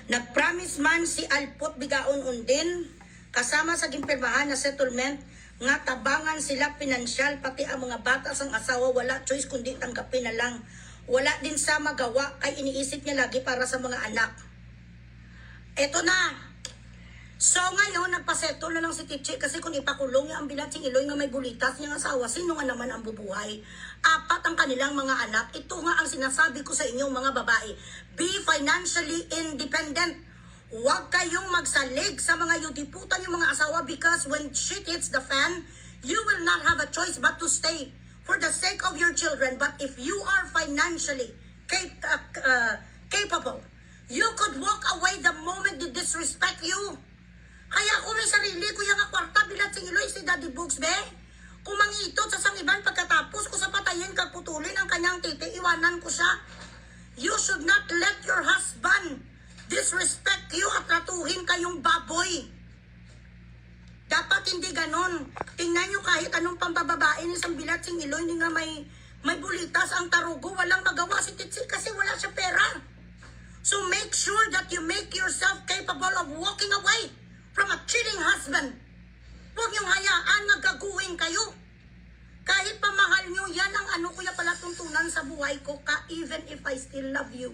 Nagpromise man si Alpot Bigaon undin kasama sa gimpirmahan na settlement nga tabangan sila pinansyal pati ang mga bata sang asawa wala choice kundi tanggapin na lang. Wala din sa magawa kay iniisip niya lagi para sa mga anak. Eto na. So ngayon nagpasettle na lang si Tichi kasi kung ipakulong niya ang bilatsing Iloy nga may bulitas niyang asawa, sino nga naman ang bubuhay? 4 ang kanilang mga anak. Ito nga ang sinasabi ko sa inyong mga babae. Be financially independent. Huwag kayong magsalig sa mga yudiputan yung mga asawa because when shit hits the fan, you will not have a choice but to stay for the sake of your children. But if you are financially capable, you could walk away the moment they disrespect you. Kaya kung may sarili ko yung kwarta bilat sing Iloy si Daddy Books be, kung mangitot sa sangiban pagkatapos ko sa patayin kaputulin ang kanyang titi, iwanan ko siya. You should not let your husband disrespect you at ratuhin kayong baboy. Dapat hindi ganon. Tingnan nyo kahit anong pambababae ng isang bilat sing Iloy, hindi nga may bulitas ang tarugo, walang magawa si Titsi kasi wala siya pera. So make sure that you make yourself capable of walking away from a cheating husband. Huwag niyong hayaan na gaguhin kayo. Kahit pamahal niyo, yan ang ano kuya pala tuntunan sa buhay ko ka, even if I still love you.